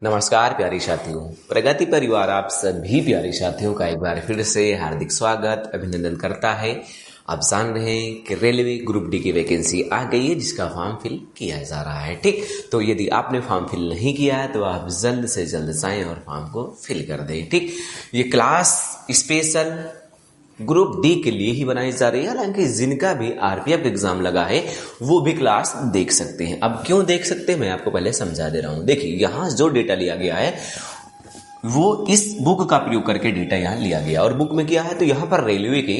नमस्कार प्यारे साथियों, प्रगति परिवार आप सभी प्यारे साथियों का एक बार फिर से हार्दिक स्वागत अभिनंदन करता है। आप जान रहे हैं कि रेलवे ग्रुप डी की वैकेंसी आ गई है जिसका फॉर्म फिल किया जा रहा है। ठीक, तो यदि आपने फॉर्म फिल नहीं किया है तो आप जल्द से जल्द जाएं और फॉर्म को फिल कर दें। ठीक, ये क्लास स्पेशल ग्रुप डी के लिए ही बनाई जा रही है। हालांकि जिनका भी आरपीएफ एग्जाम लगा है वो भी क्लास देख सकते हैं। अब क्यों देख सकते हैं मैं आपको पहले समझा दे रहा हूं। देखिए, यहां जो डेटा लिया गया है वो इस बुक का प्रयोग करके डेटा यहाँ लिया गया और बुक में क्या है तो यहाँ पर रेलवे के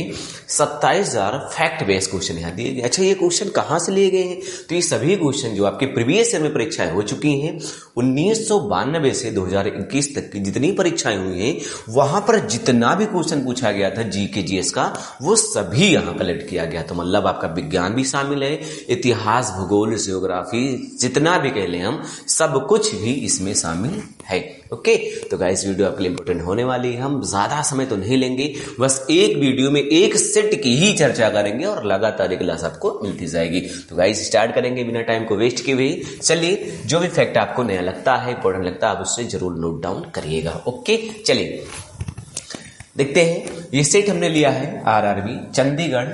27,000 फैक्ट बेस्ड क्वेश्चन यहाँ दिए गए। अच्छा, ये क्वेश्चन कहाँ से लिए गए हैं तो ये सभी क्वेश्चन जो आपके प्रीवियस ईयर में परीक्षाएं हो चुकी हैं 1992 से 2021 तक की जितनी परीक्षाएं हुई हैं वहां पर जितना भी क्वेश्चन पूछा गया था जीके जीएस का वो सभी यहाँ कलेक्ट किया गया। तो मतलब आपका विज्ञान भी शामिल है, इतिहास, भूगोल, जियोग्राफी, जितना भी कह लें हम, सब कुछ भी इसमें शामिल है। ओके, तो गाइस वीडियो आपके लिए इंपॉर्टेंट होने वाली है। हम ज्यादा समय तो नहीं लेंगे, बस एक वीडियो में एक सेट की ही चर्चा करेंगे और लगातार एक क्लास आपको मिलती जाएगी। तो गाइस स्टार्ट करेंगे बिना टाइम को वेस्ट किए हुए। चलिए, जो भी फैक्ट आपको नया लगता है, इंपॉर्टेंट लगता है, आप उससे जरूर नोट डाउन करिएगा। ओके, चलिए देखते हैं। ये सेट हमने लिया है आरआरबी चंडीगढ़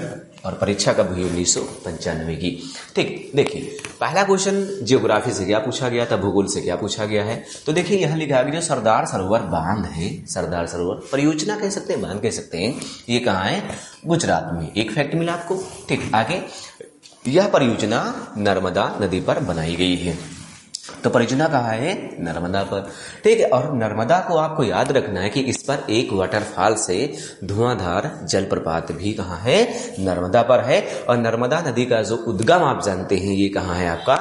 और परीक्षा कब हुई 1995 की। ठीक, देखिए पहला क्वेश्चन ज्योग्राफी से क्या पूछा गया था, भूगोल से क्या पूछा गया है। तो देखिए यहाँ लिखा है कि जो सरदार सरोवर बांध है, सरदार सरोवर परियोजना कह सकते हैं, बांध कह सकते हैं, ये कहाँ है, गुजरात में। एक फैक्ट मिला आपको। ठीक, आगे, यह परियोजना नर्मदा नदी पर बनाई गई है। तो परियोजना कहाँ है, नर्मदा पर। ठीक है, और नर्मदा को आपको याद रखना है कि इस पर एक वाटरफॉल से धुआंधार जलप्रपात भी कहाँ है, नर्मदा पर है। और नर्मदा नदी का जो उद्गम आप जानते हैं ये कहाँ है, आपका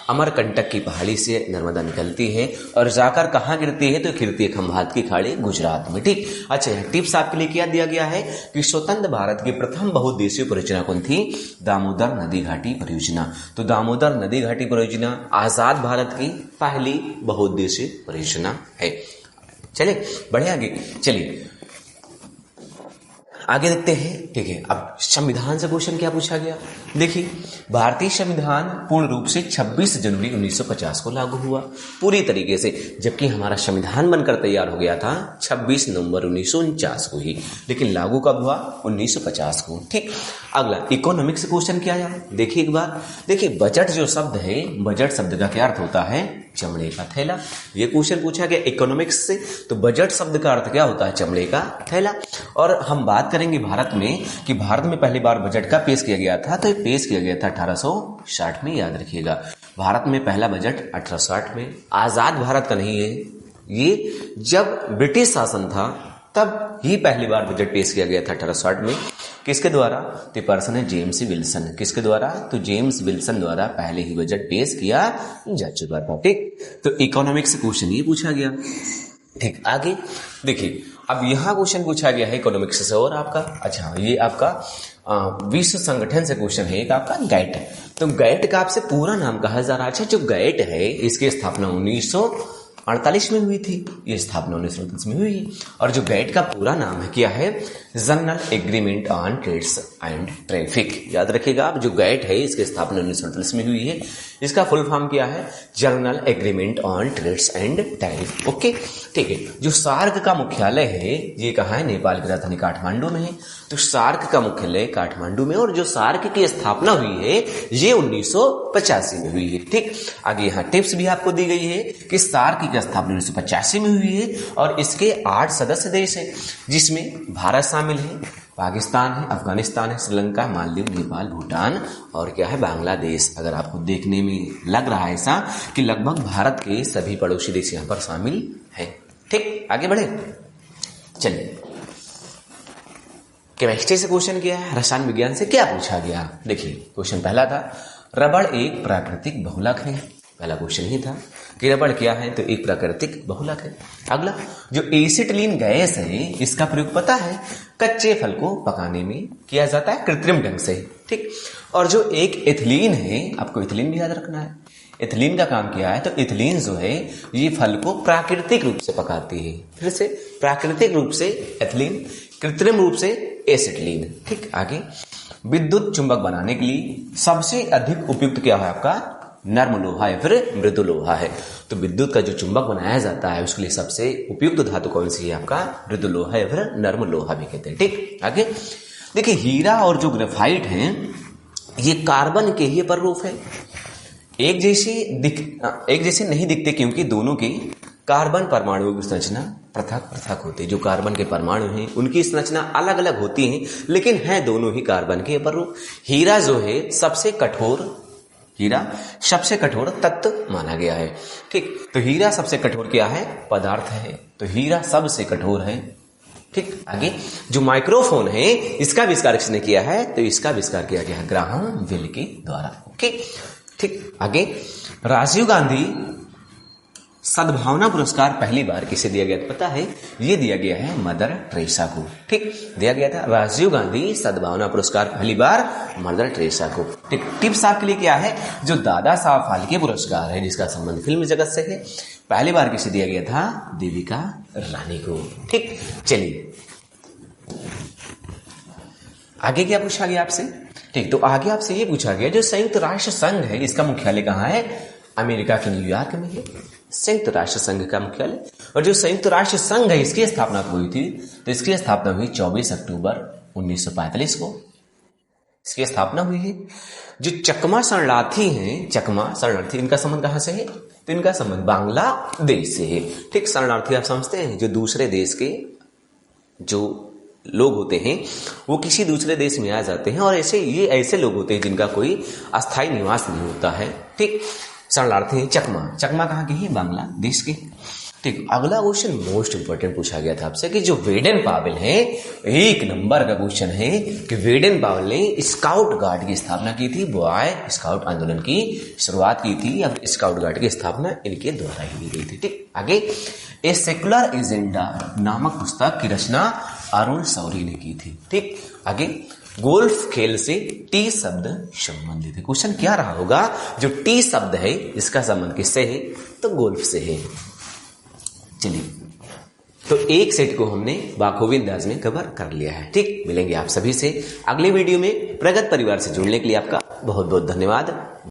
अमरकंटक की पहाड़ी से नर्मदा निकलती है और जाकर कहाँ गिरती है तो गिरती है खंभात की खाड़ी, गुजरात में। ठीक, अच्छा टिप्स आपके लिए क्या दिया गया है कि स्वतंत्र भारत की प्रथम बहुउद्देशीय परियोजना कौन थी, दामोदर नदी घाटी परियोजना। तो दामोदर नदी घाटी परियोजना आजाद भारत की पहली बहुउद्देशीय परियोजना है। चलिए बढ़े आगे, चलिए आगे देखते हैं। ठीक है, अब संविधान से क्वेश्चन क्या पूछा गया। देखिए, भारतीय संविधान पूर्ण रूप से 26 जनवरी 1950 को लागू हुआ पूरी तरीके से, जबकि हमारा संविधान बनकर तैयार हो गया था 26 नवंबर 1949 को ही, लेकिन लागू कब हुआ, 1950 को। ठीक, अगला इकोनॉमिक्स से क्वेश्चन क्या आया, देखिए एक बार। देखिए, बजट जो शब्द है, बजट शब्द का क्या अर्थ होता है, चमड़े का थैला। ये क्वेश्चन पूछा गया इकोनॉमिक्स से, तो बजट शब्द का अर्थ क्या होता है, चमड़े का थैला। और हम बात करेंगे भारत में कि भारत में पहली बार बजट का पेश किया गया था, तो ये पेश किया गया था 1860 में, याद रखिएगा। भारत में पहला बजट 1860 में, आजाद भारत का नहीं है ये, जब ब्रिटिश शासन था तब ही पहली बार बजट पेश किया गया था 1860 में। किसके द्वारा, तो पर्सन है जेम्स विल्सन। किसके द्वारा, तो जेम्स विल्सन द्वारा पहले ही बजट पेश किया जा चुका था। ठीक, तो इकोनॉमिक्स से क्वेश्चन ये पूछा गया। ठीक, आगे देखिए, अब यहाँ क्वेश्चन पूछा गया है इकोनॉमिक्स से और आपका, अच्छा ये आपका विश्व संगठन से क्वेश्चन है एक आपका गैट। तो गैट का आपसे पूरा नाम कहा जा रहा है। अच्छा, जो गैट है इसकी स्थापना 1948 में हुई थी, ये स्थापना 1948 में हुई। और जो गैट का पूरा नाम है क्या है, general agreement on trades and traffic. याद रखिएगा आप, जो गैट है इसकी स्थापना 1948 में हुई है, इसका फुल फॉर्म क्या है, general agreement on trades and tariff. Okay, ठीक है। जो सार्क का मुख्यालय है ये कहाँ है, नेपाल की राजधानी काठमांडू में है। तो सार्क का मुख्यालय काठमांडू में, और जो सार्क की स्थापना हुई है ये 1985 में हुई है। ठीक, आगे यहाँ टिप्स भी आपको दी गई है कि सार्क की स्थापना 1985 में हुई है और इसके 8 सदस्य देश हैं, जिसमें भारत शामिल है, पाकिस्तान है, अफगानिस्तान है, श्रीलंका, मालदीव, नेपाल, भूटान और क्या है, बांग्लादेश। अगर आपको देखने में लग रहा है ऐसा कि लगभग भारत के सभी पड़ोसी देश यहाँ पर शामिल है। ठीक, आगे बढ़े, चलिए केमिस्ट्री से क्वेश्चन किया है, रसायन विज्ञान से क्या पूछा गया। देखिए, क्वेश्चन पहला था रबड़ एक प्राकृतिक बहुलक है, पहला क्वेश्चन ही था कि रबड़ क्या है, तो एक प्राकृतिक बहुलक है। अगला, जो एसिटिलीन गैस है इसका प्रयोग पता है, कच्चे फल को पकाने में किया जाता है कृत्रिम ढंग से। ठीक, और जो एक एथिलीन है, आपको एथिलीन भी याद रखना है, एथिलीन का काम क्या है, तो एथिलीन जो है ये फल को प्राकृतिक रूप से पकाती है। फिर से, प्राकृतिक रूप से एथिलीन, कृत्रिम रूप से एसिटिलीन। ठीक, आगे, विद्युत चुंबक बनाने के लिए सबसे अधिक उपयुक्त क्या है आपका, नर्म लोहा है फिर मृदु लोहा है। तो विद्युत का जो चुंबक बनाया जाता है उसके लिए सबसे उपयुक्त धातु कौन सी है? आपका मृदु लोहा है फिर नर्म लोहा भी कहते हैं। ठीक, आगे देखिए, हीरा और जो ग्रेफाइट है ये कार्बन के ही प्ररूप है। एक जैसे नहीं दिखते क्योंकि दोनों के कार्बन परमाणुओं की संरचना पृथक पृथक होती है। जो कार्बन के परमाणु हैं उनकी संरचना अलग अलग होती है, लेकिन है दोनों ही कार्बन के प्ररूप। हीरा जो है सबसे कठोर तत्व माना गया है। ठीक, तो हीरा सबसे कठोर क्या है? पदार्थ है। तो हीरा सबसे कठोर है। ठीक, आगे जो माइक्रोफोन है इसका आविष्कार किसने किया है? तो इसका आविष्कार किया गया है ग्राहम बेल के द्वारा। ओके, ठीक, आगे राजीव गांधी सद्भावना पुरस्कार पहली बार किसे दिया गया पता है? ये दिया गया है मदर टेरेसा को। ठीक, दिया गया था राजीव गांधी सद्भावना पुरस्कार पहली बार मदर टेरेसा को। ठीक, टिप्स आपके लिए क्या है? जो दादा साहब फाल्के पुरस्कार है जिसका संबंध फिल्म जगत से है, पहली बार किसे दिया गया था? देविका रानी को। ठीक, चलिए आगे क्या पूछा गया आपसे? ठीक, तो आगे आपसे ये पूछा गया जो संयुक्त राष्ट्र संघ है इसका मुख्यालय कहाँ है? अमेरिका के न्यूयॉर्क में है संयुक्त राष्ट्र संघ का मुख्यालय। और जो संयुक्त राष्ट्र संघ है इसकी स्थापना हुई थी, तो इसकी स्थापना हुई 24 अक्टूबर 1945 को इसकी स्थापना हुई है। जो चकमा शरणार्थी इनका संबंध कहां से है? तो इनका संबंध बांग्लादेश से है। ठीक, शरणार्थी आप समझते हैं जो दूसरे देश के जो लोग होते हैं वो किसी दूसरे देश में आ जाते हैं, और ये ऐसे लोग होते हैं जिनका कोई अस्थायी निवास नहीं होता है। ठीक, शरणार्थी हैं चकमा कहाँ के हैं? बांग्लादेश के। ठीक, अगला क्वेश्चन मोस्ट इंपोर्टेंट पूछा गया था आपसे कि जो वेडन पावेल है, 1 नंबर का क्वेश्चन है कि वेडन पावेल ने स्काउट गार्ड की स्थापना की थी। बॉय स्काउट आंदोलन की शुरुआत की थी। अब स्काउट गार्ड की स्थापना इनके द्वारा ही की गई थी। ठीक, आगे ए सेकुलर एजेंडा नामक पुस्तक की रचना अरुण शौरी ने की थी। ठीक, आगे गोल्फ खेल से टी शब्द संबंधित है। क्वेश्चन क्या रहा होगा? जो टी शब्द है इसका संबंध किससे है? तो गोल्फ से है। चलिए, तो एक सेट को हमने बाखूबी अंदाज में कवर कर लिया है। ठीक, मिलेंगे आप सभी से अगले वीडियो में। प्रगत परिवार से जुड़ने के लिए आपका बहुत बहुत धन्यवाद।